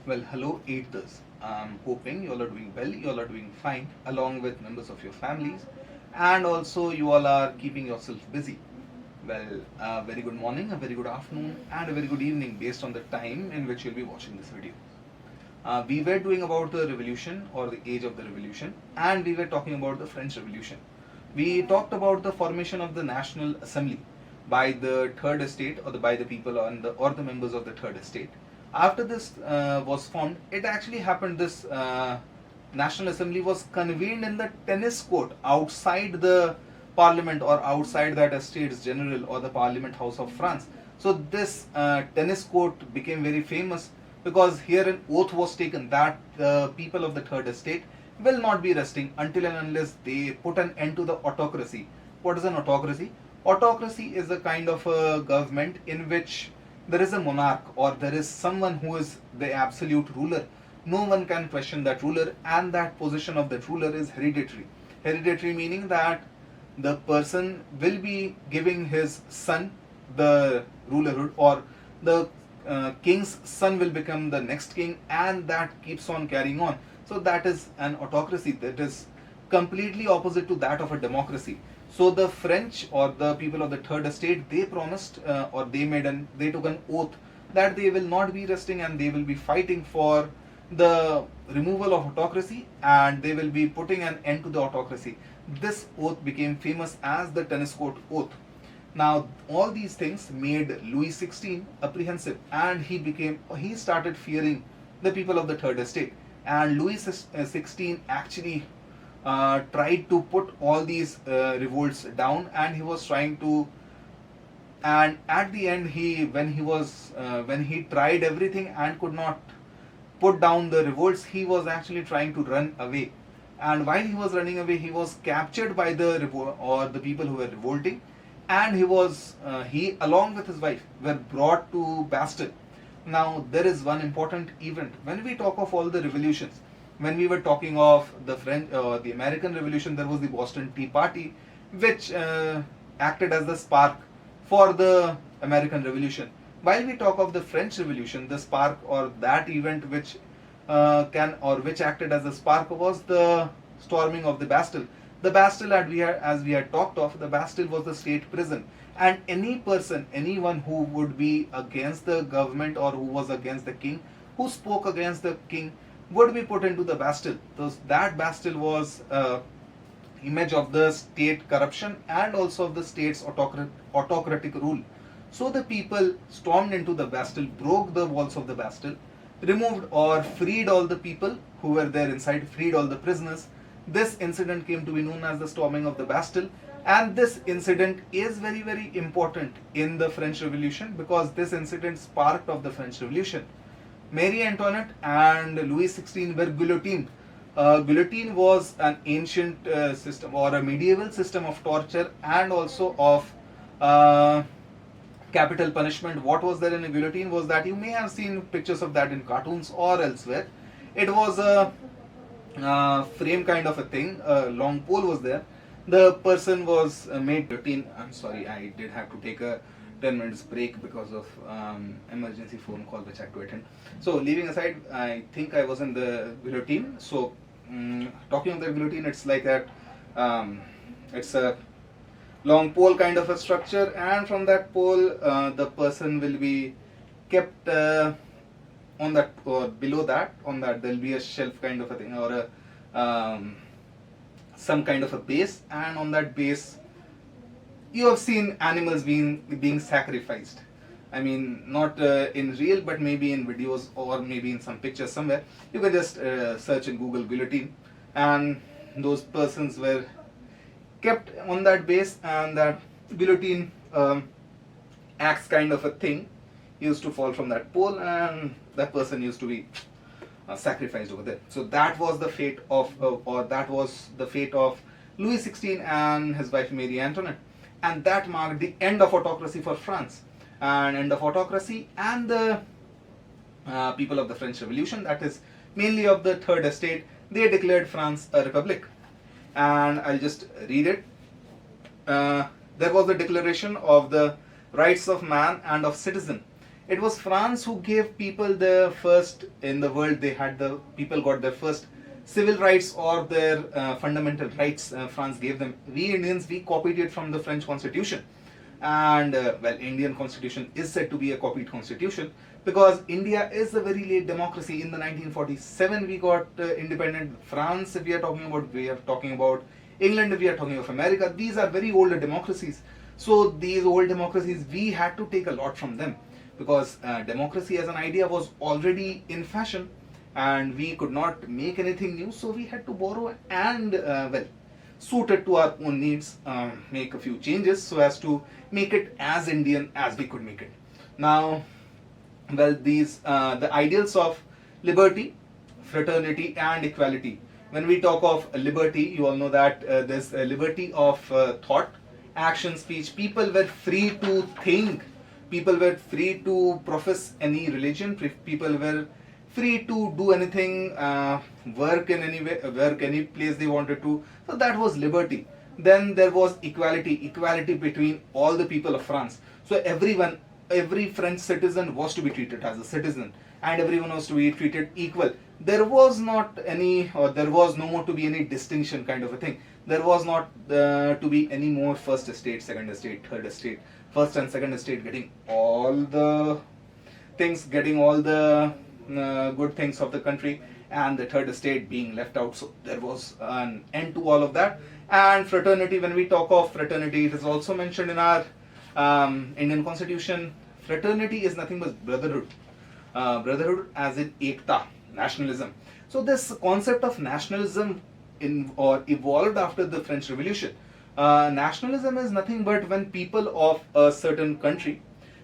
Well, hello, eighthers. I'm hoping you all are doing well, you all are doing fine, along with members of your families, and also you all are keeping yourself busy. Well, a very good morning, a very good afternoon, and a very good evening based on the time in which you'll be watching this video. We were doing about the revolution or the age of the revolution, and we were talking about the French Revolution. We talked about the formation of the National Assembly by the Third Estate or by the people or the members of the Third Estate. After this was formed, it actually happened. This National Assembly was convened in the tennis court outside the Parliament or outside that Estates General or the Parliament House of France. So this tennis court became very famous because here an oath was taken that the people of the Third Estate will not be resting until and unless they put an end to the autocracy. What is an autocracy? Autocracy is a kind of a government in which there is a monarch or there is someone who is the absolute ruler. No one can question that ruler, and that position of that ruler is hereditary. Hereditary meaning that the person will be giving his son the rulerhood, or the king's son will become the next king, and that keeps on carrying on. So that is an autocracy that is completely opposite to that of a democracy. So the French or the people of the Third Estate, they promised or they took an oath that they will not be resting and they will be fighting for the removal of autocracy, and they will be putting an end to the autocracy. This oath became famous as the tennis court oath. Now all these things made Louis XVI apprehensive, and he started fearing the people of the Third Estate. And Louis XVI actually tried to put all these revolts down, and he was trying to. And at the end, when he tried everything and could not put down the revolts, he was actually trying to run away. And while he was running away, he was captured by the people who were revolting, and he along with his wife were brought to Bastille. Now there is one important event when we talk of all the revolutions. When we were talking of the American Revolution, there was the Boston Tea Party, which acted as the spark for the American Revolution. While we talk of the French Revolution, the spark or that event which acted as a spark was the storming of the Bastille. The Bastille, as we had talked of, the Bastille was the state prison, and anyone who would be against the government or who was against the king, who spoke against the king, would be put into the Bastille. That Bastille was image of the state corruption and also of the state's autocratic rule. So the people stormed into the Bastille, broke the walls of the Bastille, removed or freed all the people who were there inside, freed all the prisoners. This incident came to be known as the storming of the Bastille, and this incident is very, very important in the French Revolution because this incident sparked of the French Revolution. Marie Antoinette and Louis XVI were guillotined. Guillotine was an ancient system or a medieval system of torture and also of capital punishment. What was there in a guillotine was that you may have seen pictures of that in cartoons or elsewhere. It was a frame kind of a thing. A long pole was there. The person was made guillotine. I'm sorry, I did have to take a 10 minutes break because of emergency phone call which I had to attend. So leaving aside, I think I was in the guillotine. So talking of the guillotine, it's like that. It's a long pole kind of a structure, and from that pole the person will be kept on that, or below that, on that there will be a shelf kind of a thing, or a some kind of a base, and on that base you have seen animals being sacrificed. I mean, not in real, but maybe in videos or maybe in some pictures somewhere. You can just search in Google guillotine, and those persons were kept on that base, and that guillotine axe kind of a thing used to fall from that pole, and that person used to be sacrificed over there. So that was the fate of Louis XVI and his wife Marie Antoinette, and that marked the end of autocracy for France, and end of autocracy and the people of the French Revolution, that is mainly of the Third Estate, they declared France a republic. And I'll just read it. There was the Declaration of the Rights of Man and of Citizen. It was France who gave people the first in the world. They had the people got their first civil rights or their fundamental rights. France gave them. We Indians, we copied it from the French Constitution, and well, Indian Constitution is said to be a copied constitution because India is a very late democracy. In the 1947, we got independent. France, if we are talking about England, if we are talking of America. These are very older democracies. So these old democracies, we had to take a lot from them because democracy as an idea was already in fashion and we could not make anything new, so we had to borrow and well, suit it to our own needs, make a few changes so as to make it as Indian as we could make it. Now, well, these the ideals of liberty, fraternity and equality. When we talk of liberty, you all know that there's a liberty of thought, action, speech. People were free to think, people were free to profess any religion, people were free to do anything, work in any way, work any place they wanted to. So that was liberty. Then there was equality between all the people of France. So everyone, every French citizen was to be treated as a citizen, and everyone was to be treated equal. There was not any, or there was no more to be any distinction kind of a thing. There was not to be any more first estate, second estate, third estate, first and second estate getting all the things, getting all the good things of the country, and the third estate being left out. So there was an end to all of that. And fraternity, when we talk of fraternity, it is also mentioned in our Indian Constitution. Fraternity is nothing but brotherhood. Brotherhood as in ekta, nationalism. So this concept of nationalism evolved after the French Revolution. Nationalism is nothing but when people of a certain country,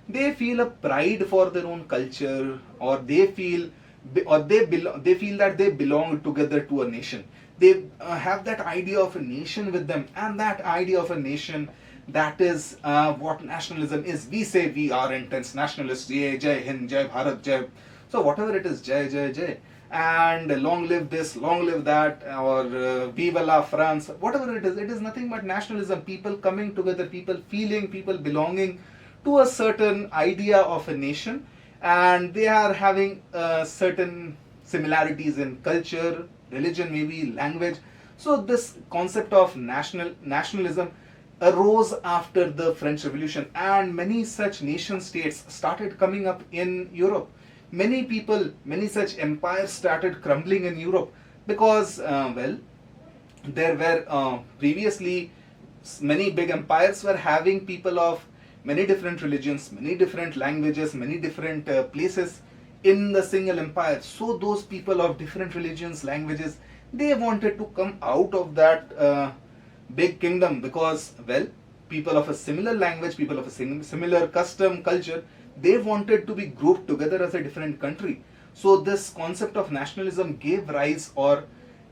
they feel a pride for their own culture, or they feel that they belong together to a nation. They have that idea of a nation with them, and that idea of a nation, that is what nationalism is. We say we are intense nationalists, Jai Jai Hind, Jai Bharat, Jai. So whatever it is, Jai Jai Jai, and long live this, long live that, or Vive la France, whatever it is nothing but nationalism. People coming together, people feeling, people belonging to a certain idea of a nation, and they are having certain similarities in culture, religion, maybe language. So this concept of nationalism arose after the French Revolution, and many such nation states started coming up in Europe. Many people, many such empires started crumbling in Europe because, well, there were previously many big empires were having people of many different religions, many different languages, many different places in the single empire. So those people of different religions, languages, they wanted to come out of that big kingdom because, well, people of a similar language, people of a similar custom, culture, they wanted to be grouped together as a different country. So this concept of nationalism gave rise or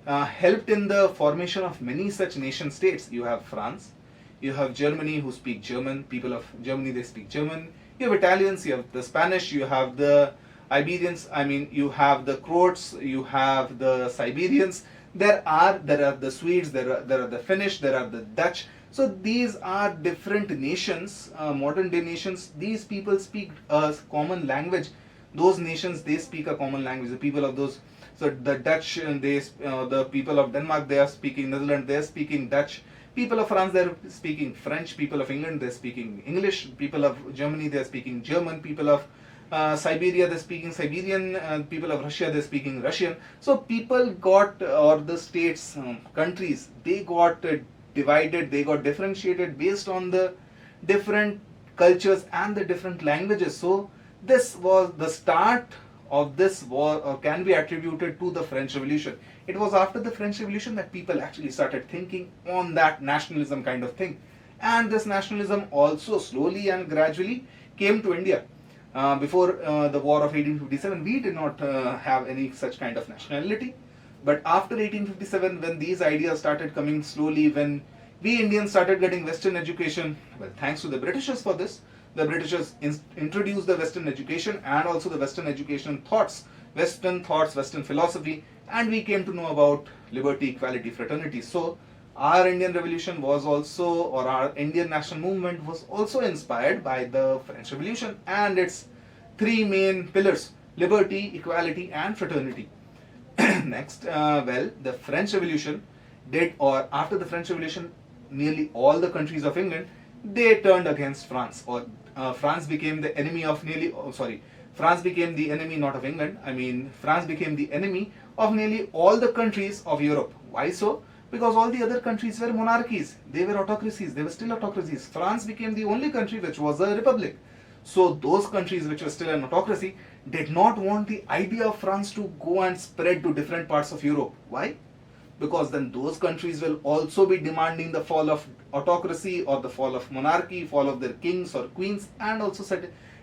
helped in the formation of many such nation states. You have France, you have Germany who speak German, people of Germany, they speak German. You have Italians, you have the Spanish, you have the Iberians, you have the Croats, you have the Siberians. There are the Swedes, there are the Finnish, there are the Dutch. So these are different nations, modern day nations. These people speak a common language. Those nations, they speak a common language. The people of those, so the Dutch, the people of Denmark, they are speaking Netherlands, they are speaking Dutch. People of France, they are speaking French. People of England, they are speaking English. People of Germany, they are speaking German. People of Siberia, they're speaking Siberian. People of Russia, they're speaking Russian. So people got, or the states, countries, they got divided, they got differentiated based on the different cultures and the different languages. So this was the start of this war, or can be attributed to the French Revolution. It was after the French Revolution that people actually started thinking on that nationalism kind of thing. And this nationalism also slowly and gradually came to India. Before the war of 1857, we did not have any such kind of nationality. But after 1857, when these ideas started coming slowly, when we Indians started getting Western education, well, thanks to the Britishers for this, the Britishers introduced the Western education and also the Western education thoughts, Western philosophy, and we came to know about liberty, equality, fraternity. So our Indian Revolution was also, or our Indian national movement was also inspired by the French Revolution and its three main pillars: liberty, equality, and fraternity. Next, the French Revolution after the French Revolution, nearly all the countries of England, they turned against France, or France became the enemy of France became the enemy not of England. France became the enemy of nearly all the countries of Europe. Why so? Because all the other countries were monarchies, they were autocracies, they were still autocracies. France became the only country which was a republic. So those countries which were still an autocracy did not want the idea of France to go and spread to different parts of Europe. Why? Because then those countries will also be demanding the fall of autocracy or the fall of monarchy, fall of their kings or queens, and also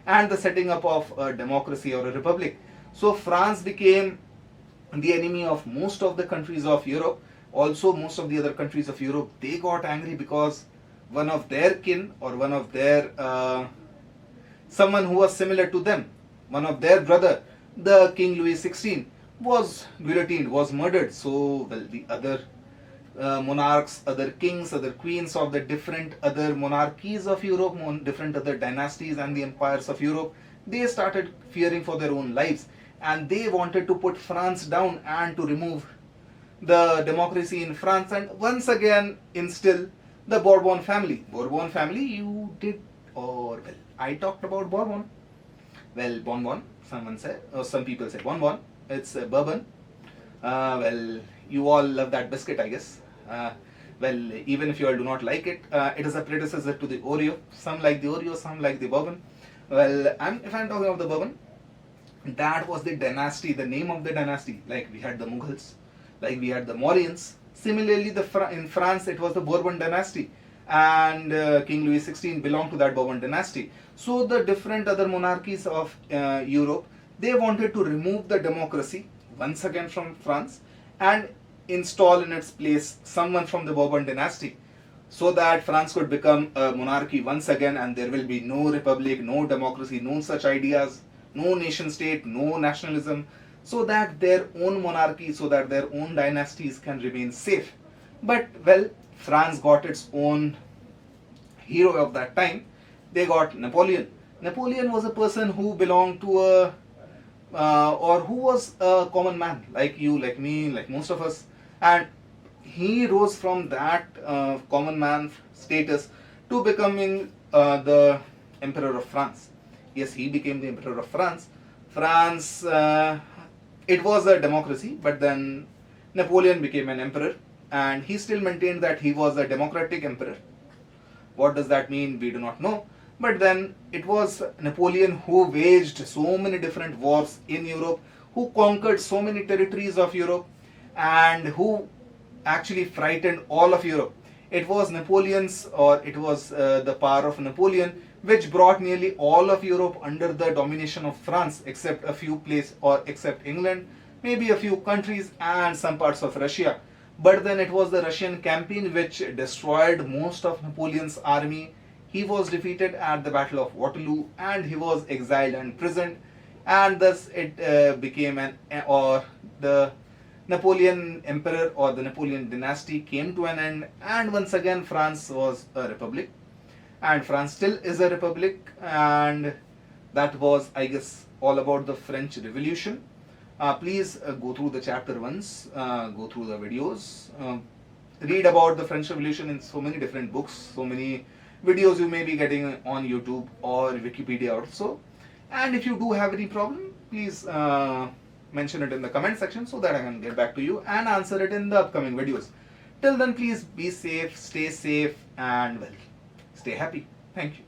the setting up of a democracy or a republic. So France became the enemy of most of the countries of Europe. Also, most of the other countries of Europe, they got angry because one of their kin, or one of their someone who was similar to them, one of their brother, the King Louis XVI, was guillotined, was murdered. So, the other monarchs, other kings, other queens of the different other monarchies of Europe, different other dynasties and the empires of Europe, they started fearing for their own lives, and they wanted to put France down and to remove the democracy in France and once again instill the Bourbon family. Bourbon family, you did, or well, I talked about Bourbon. Well, Bonbon, someone said, or some people say Bonbon. It's a bourbon. You all love that biscuit, I guess. Even if you all do not like it, it is a predecessor to the Oreo. Some like the Oreo, some like the bourbon. If I'm talking of the bourbon, that was the dynasty, the name of the dynasty. Like we had the Mughals, like we had the Mauryans. Similarly, in France, it was the Bourbon dynasty, and King Louis XVI belonged to that Bourbon dynasty. So the different other monarchies of Europe, they wanted to remove the democracy once again from France and install in its place someone from the Bourbon dynasty, so that France could become a monarchy once again, and there will be no republic, no democracy, no such ideas, no nation state, no nationalism, so that their own monarchy, so that their own dynasties can remain safe. But France got its own hero of that time. They got Napoleon. Napoleon was a person who belonged to or who was a common man, like you, like me, like most of us, and he rose from that common man status to becoming the Emperor of France. Yes, he became the Emperor of France. France, it was a democracy, but then Napoleon became an emperor, and he still maintained that he was a democratic emperor. What does that mean? We do not know. But then it was Napoleon who waged so many different wars in Europe, who conquered so many territories of Europe, and who actually frightened all of Europe. It was the power of Napoleon which brought nearly all of Europe under the domination of France, except a few places, or except England, maybe a few countries and some parts of Russia. But then it was the Russian campaign which destroyed most of Napoleon's army. He was defeated at the Battle of Waterloo, and he was exiled and imprisoned, and thus it became the Napoleon Emperor, or the Napoleon dynasty, came to an end, and once again France was a republic, and France still is a republic. And that was, I guess, all about the French Revolution. Please go through the chapter once, go through the videos, read about the French Revolution in so many different books, so many videos you may be getting on YouTube or Wikipedia also. And if you do have any problem, please mention it in the comment section so that I can get back to you and answer it in the upcoming videos. Till then, please be safe, stay safe, and stay happy. Thank you.